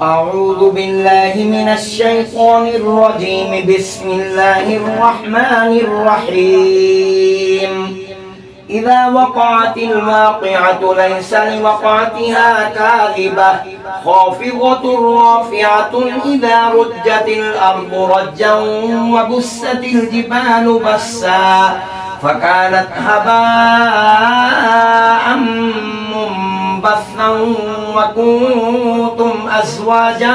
أعوذ بالله من الشيطان الرجيم. بسم الله الرحمن الرحيم. إذا وقعت الواقعة ليس لوقعتها كاذبة خافضة رافعة إذا رجت الأرض رجا وبست الجبال بسا فكانت هباء منبثا وكنتم أزواجا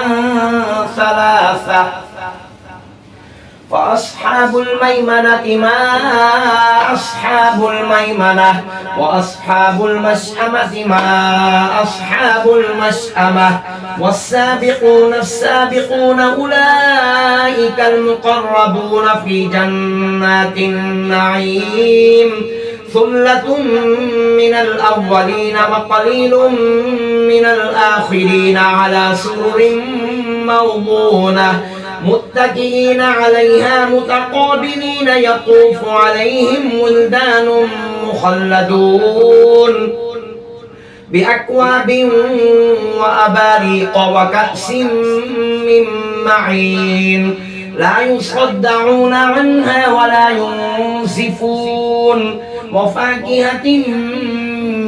ثلاثة فأصحاب الميمنة ما أصحاب الميمنة وأصحاب المشأمة ما أصحاب المشأمة والسابقون السابقون أولئك المقربون في جنات النعيم ثلة من الأولين وقليل من الآخرين على سرر موضونة متكئين عليها متقابلين يطوف عليهم ولدان مخلدون بأكواب وأباريق وكأس من معين لا يصدعون عنها ولا ينزفون وفاكهة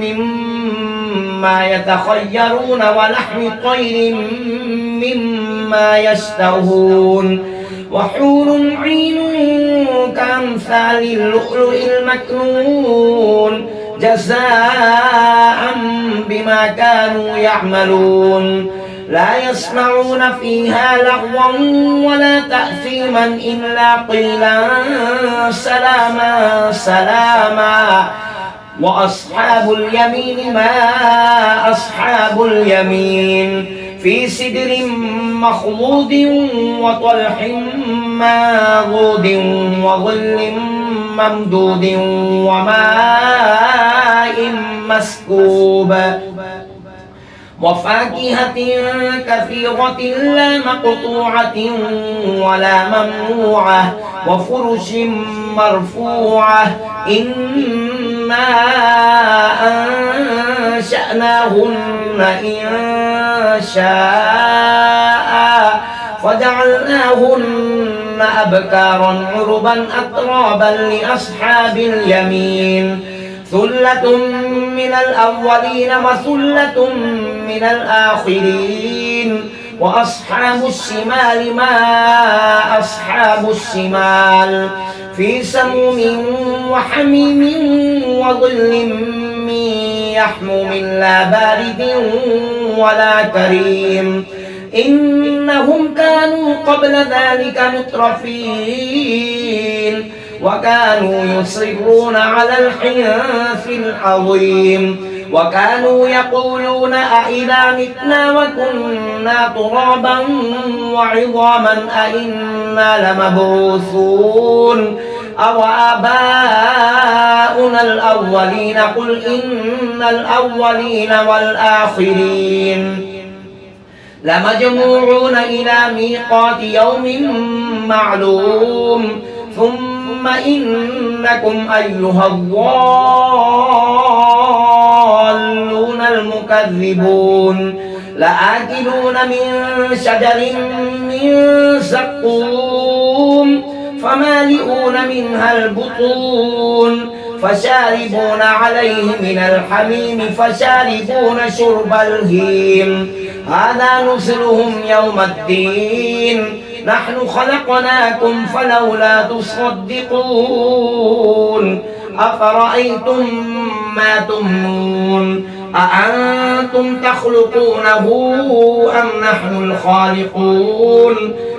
مما يتخيرون ولحم طير مما يشتهون وحور عين كأمثال اللؤلؤ المكنون جزاء بما كانوا يعملون لا يسمعون فيها لغوا ولا تأثيما إلا قيلا سلاما سلاما وأصحاب اليمين ما أصحاب اليمين في سدر مخضود وطلح منضود وظل ممدود وماء مسكوب وفاكهة كثيرة لا مقطوعة ولا ممنوعة وفرش مرفوعة إنا أنشأناهن إن شاء فجعلناهن أبكارا عربا أترابا لأصحاب اليمين ثلة من الأولين وثلة من الآخرين وأصحاب الشمال ما أصحاب الشمال في سموم وحميم وظل من يحموم لا بارد ولا كريم إنهم كانوا قبل ذلك مترفين وكانوا يصرون على الحنث العظيم وكانوا يقولون أئذا متنا وكنا ترابا وعظاما أئنا لمبعوثون أو آباؤنا الأولين قل إن الأولين والآخرين لمجموعون إلى ميقات يوم معلوم ثم إنكم أيها الضالون المكذبون لآكلون من شجر من زقوم فمالئون منها البطون فشاربون عليه من الحميم فشاربون شرب الهيم هذا نزلهم يوم الدين نحن خلقناكم فلولا تصدقون أفرأيتم ما تمنون أأنتم تخلقونه أم نحن الخالقون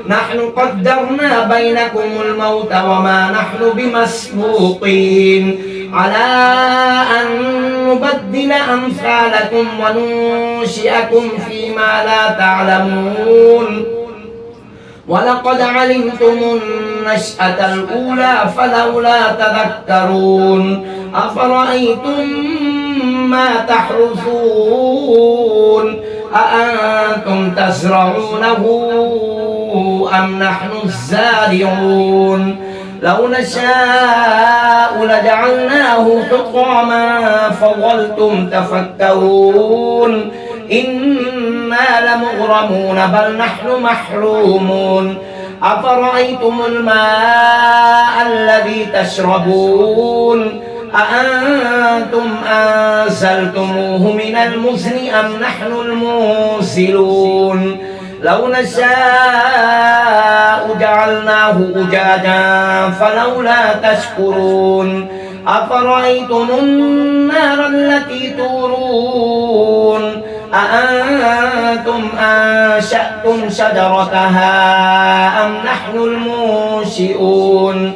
نحن قدرنا بينكم الموت وما نحن بمسبوقين على أن نبدل أمثالكم وننشئكم فيما لا تعلمون ولقد علمتم النشأة الأولى فلولا تذكرون أفرأيتم ما تحرثون أأنتم تزرعونه أم نحن الزارعون لو نشاء لجعلناه حطاما فظلتم تفكرون إنا لمغرمون بل نحن محرومون أفرأيتم الماء الذي تشربون أأنتم أنزلتموه من المزن أم نحن المنزلون لو نشاء جعلناه أجاجا فلولا تشكرون أفرأيتم النار التي تورون أأنتم أنشأتم شجرتها أم نحن المنشئون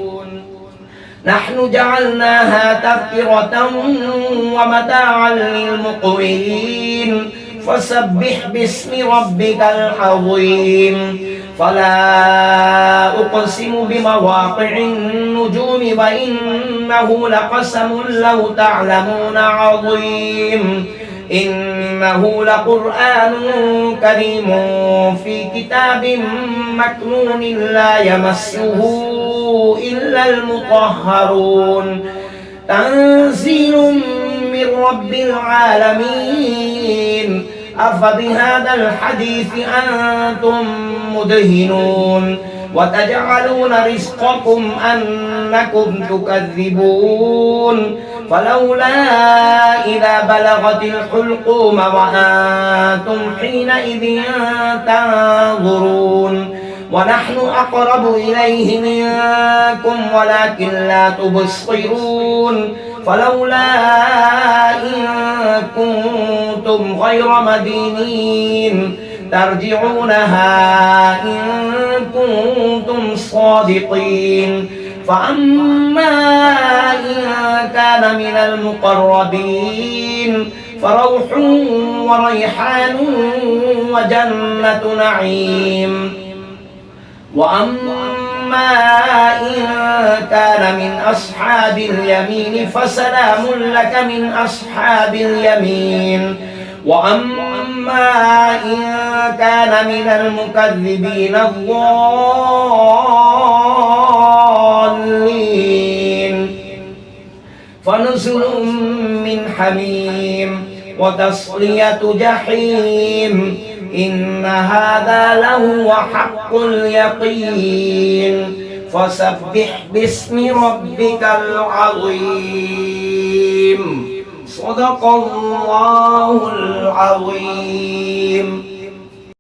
نحن جعلناها تذكرة ومتاعا للمقوين فسبح باسم ربك العظيم فلا أقسم بمواقع النجوم وإنه لقسم لو تعلمون عظيم إنه لقرآن كريم في كتاب مكنون لا يمسه إلا المطهرون تنزيل من رب العالمين أفبهذا الحديث أنتم مدهنون وتجعلون رزقكم أنكم تكذبون فلولا إذا بلغت الحلقوم وأنتم حينئذ تنظرون ونحن أقرب إليه منكم ولكن لا تبصرون فلولا إن كنتم غير مدينين ترجعونها إن كنتم صادقين فأما إن كان من المقربين فروح وريحان وجنة نعيم وأما إن كان من أصحاب اليمين فسلام لك من أصحاب اليمين وأما إن كان من المكذبين الضالين فنزل من حميم وتصلية جحيم إن هذا لهو حق اليقين فسبح باسم ربك العظيم صدق الله العظيم.